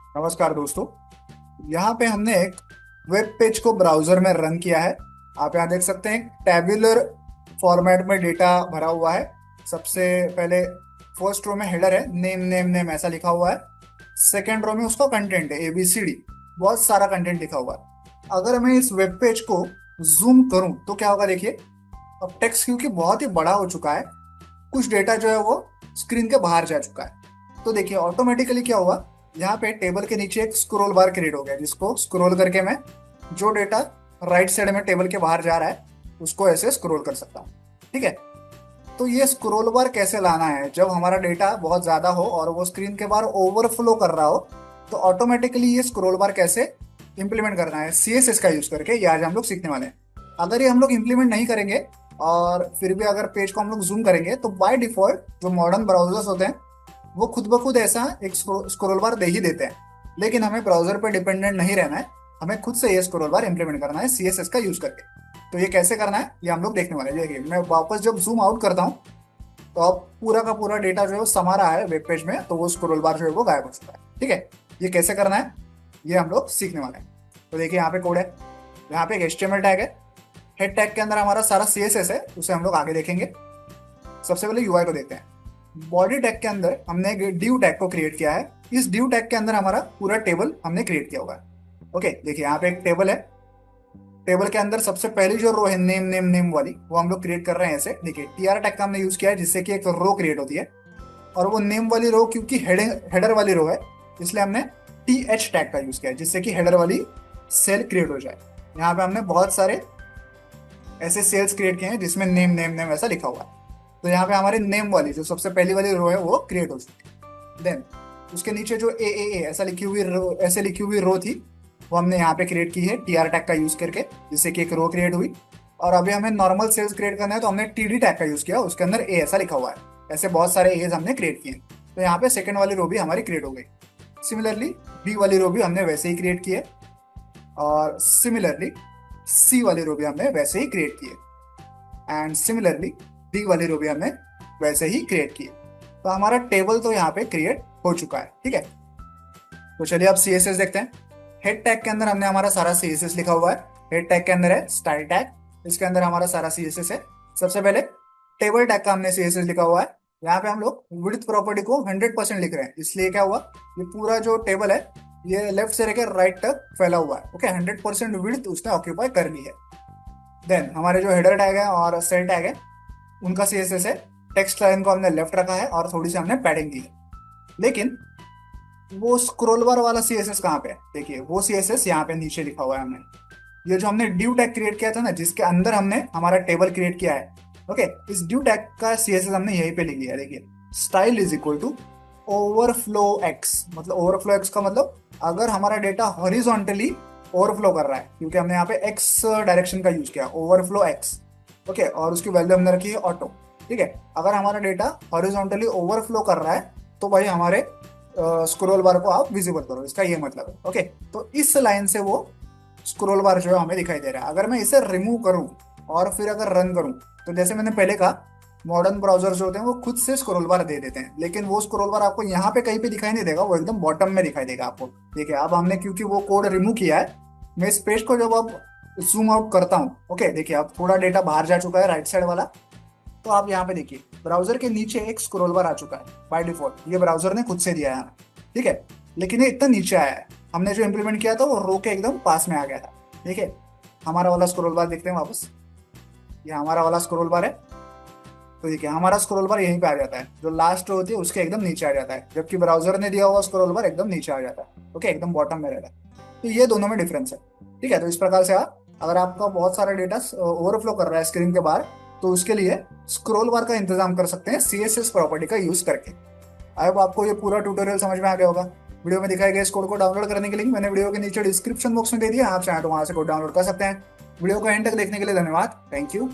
नमस्कार दोस्तों। यहाँ पे हमने एक वेब पेज को ब्राउजर में रन किया है। आप यहाँ देख सकते हैं टैब्यूलर फॉर्मेट में डेटा भरा हुआ है। सबसे पहले फर्स्ट रो में हेडर है, नेम नेम नेम ऐसा लिखा हुआ है। सेकेंड रो में उसका कंटेंट है, ABCD, बहुत सारा कंटेंट लिखा हुआ है। अगर मैं इस वेब पेज को जूम करूं तो क्या होगा, देखिए। अब टेक्स्ट क्योंकि बहुत ही बड़ा हो चुका है, कुछ डेटा जो है वो स्क्रीन के बाहर जा चुका है। तो देखिए ऑटोमेटिकली क्या हुआ, यहाँ पे टेबल के नीचे एक स्क्रॉल बार क्रिएट हो गया, जिसको स्क्रॉल करके मैं जो डेटा राइट साइड में टेबल के बाहर जा रहा है उसको ऐसे स्क्रॉल कर सकता हूँ। ठीक है। तो ये स्क्रॉल बार कैसे लाना है, जब हमारा डेटा बहुत ज्यादा हो और वो स्क्रीन के बाहर ओवरफ्लो कर रहा हो, तो ऑटोमेटिकली ये स्क्रॉल बार कैसे इंप्लीमेंट करना है CSS का यूज करके, ये आज हम लोग सीखने वाले हैं। अगर ये हम लोग इंप्लीमेंट नहीं करेंगे और फिर भी अगर पेज को हम लोग जूम करेंगे तो बाय डिफॉल्ट जो मॉडर्न ब्राउजर्स होते हैं वो खुद ब खुद ऐसा एक स्क्रॉल बार दे ही देते हैं। लेकिन हमें ब्राउजर पर डिपेंडेंट नहीं रहना है, हमें खुद से ये स्क्रॉल बार इंप्लीमेंट करना है CSS का यूज करके। तो ये कैसे करना है ये हम लोग देखने वाले हैं। देखिए मैं वापस जब जूम आउट करता हूँ तो अब पूरा का पूरा डेटा जो है वो समा रहा है वेब पेज में, तो वो स्क्रॉल बार जो है वो गायब हो चुका है। ठीक है। ये कैसे करना है ये हम लोग सीखने वाले हैं। तो देखिए यहाँ पे कोड है, यहाँ पे एक HTML टैग है। हेड टैग के अंदर हमारा सारा CSS है, उसे हम लोग आगे देखेंगे। सबसे पहले UI को देखते हैं। बॉडी टैग के अंदर हमने एक डिव टैग को क्रिएट किया है। इस डिव टैग के अंदर हमारा पूरा टेबल हमने क्रिएट किया हुआ है। ओके, देखिए यहाँ पे एक टेबल है। टेबल के अंदर सबसे पहली जो रो है नेम नेम नेम वाली, वो हम लोग क्रिएट कर रहे हैं ऐसे। देखिए TR टैग का हमने यूज किया है जिससे कि एक रो क्रिएट होती है, और वो नेम वाली रो क्योंकि हेडर वाली रो है इसलिए हमने TH टैग का यूज किया है जिससे कि हेडर वाली सेल क्रिएट हो जाए। यहाँ पे हमने बहुत सारे ऐसे सेल्स क्रिएट किए हैं जिसमें नेम नेम नेम ऐसा लिखा हुआ है। तो यहाँ पे हमारे नेम वाली जो सबसे पहली वाली रो है वो क्रिएट हो चुकी है। देन उसके नीचे जो ए ऐसा लिखी हुई रो, ऐसे लिखी हुई रो थी, वो हमने यहाँ पे क्रिएट की है TR टैग का यूज करके, जिससे कि एक रो क्रिएट हुई। और अभी हमें नॉर्मल सेल्स क्रिएट करना है तो हमने TD टैग का यूज किया, उसके अंदर ए ऐसा लिखा हुआ है। ऐसे बहुत सारे एज हमने क्रिएट किए। तो यहाँ पे सेकंड वाली रो भी हमारी क्रिएट हो गई। सिमिलरली बी वाली रो भी हमने वैसे ही क्रिएट की है, और सिमिलरली सी वाली रो भी हमने वैसे ही क्रिएट की है, एंड सिमिलरली डी वाली रो भी हमने वैसे ही क्रिएट की है। तो हमारा टेबल तो यहाँ पे क्रिएट हो चुका है। ठीक है। तो चलिए अब CSS देखते हैं। हेड टैग के अंदर हमने हमारा सारा CSS लिखा हुआ है। हेड टैग के अंदर है स्टाइल टैग, इसके अंदर हमारा सारा CSS है। सबसे पहले टेबल टैग का हमने CSS लिखा हुआ है। यहाँ पे हम लोग विड्थ प्रॉपर्टी को 100% लिख रहे हैं, इसलिए क्या हुआ, ये पूरा जो टेबल है ये लेफ्ट से लेकर राइट तक फैला हुआ है। ओके, 100% विड्थ उसने ऑक्यूपाई कर ली है। देन हमारे जो हेडर टैग है और सेल टैग है उनका CSS है। टेक्स्ट लाइन को हमने लेफ्ट रखा है और थोड़ी सी हमने पैडिंग दी है। लेकिन वो स्क्रोल बार वाला CSS कहाँ पे है, देखिए वो CSS यहाँ पे नीचे लिखा हुआ है हमने। ये जो हमने ड्यू टैग क्रिएट किया था ना, जिसके अंदर हमने हमारा टेबल क्रिएट किया है, ओके, इस ड्यू टैग का CSS हमने यहीं पे लिख लिया है। देखिए style is equal to overflow X. मतलब ओवरफ्लो एक्स का मतलब अगर हमारा डेटा हॉरिजॉन्टली ओवरफ्लो कर रहा है, क्योंकि हमने यहाँ पे एक्स डायरेक्शन का यूज किया, ओवरफ्लो एक्स। ओके, और उसकी वैल्यू हमने रखी है ऑटो। ठीक है। अगर हमारा डेटा हॉरिजॉन्टली ओवरफ्लो कर रहा है तो भाई हमारे स्क्रोल बार को आप विजिबल करो, इसका ये मतलब है। ओके, तो इस लाइन से वो स्क्रोल बार जो है हमें दिखाई दे रहा है। अगर मैं इसे रिमूव करूं और फिर अगर रन करूं तो जैसे मैंने पहले कहा, मॉडर्न ब्राउजर जो होते हैं वो खुद से स्क्रोल बार दे देते हैं, लेकिन वो स्क्रोल बार आपको यहाँ पे कहीं पे दिखाई नहीं देगा, वो एकदम बॉटम में दिखाई देगा आपको। देखिए अब हमने क्योंकि वो कोड रिमूव किया है, मैं इस पेज को जब अब जूम आउट करता हूँ, ओके, देखिए अब थोड़ा डेटा बाहर जा चुका है राइट साइड वाला। तो आप यहाँ पे देखिए ब्राउजर के नीचे एक स्क्रॉल बार आ चुका है बाय डिफॉल्ट, ये ब्राउजर ने खुद से दिया है हमें। ठीक है। लेकिन ये इतना नीचे आया है, हमने जो इंप्लीमेंट किया था वो रो के एकदम पास में आ गया था। ठीक है। हमारा वाला स्क्रॉल बार देखते हैं वापस, ये हमारा वाला स्क्रॉल बार है। तो देखिए हमारा स्क्रॉल बार यहीं पे आ जाता है, जो लास्ट रो होती है उसके एकदम नीचे आ जाता है, जबकि ब्राउजर ने दिया हुआ स्क्रॉल बार एकदम नीचे आ जाता है। ओके, एकदम बॉटम में रहता है। तो ये दोनों में डिफरेंस है। ठीक है। तो इस प्रकार से आप, अगर आपका बहुत सारा डेटा ओवरफ्लो कर रहा है स्क्रीन के बाहर, तो उसके लिए स्क्रॉल बार का इंतजाम कर सकते हैं CSS प्रॉपर्टी का यूज करके। आई होप आपको ये पूरा ट्यूटोरियल समझ में आ गया होगा। वीडियो में दिखाए गए इस कोड को डाउनलोड करने के लिंक मैंने वीडियो के नीचे डिस्क्रिप्शन बॉक्स में दे दिया, आप चाहें तो वहां से कोड डाउनलोड कर सकते हैं। वीडियो को एंड तक देखने के लिए धन्यवाद। Thank you.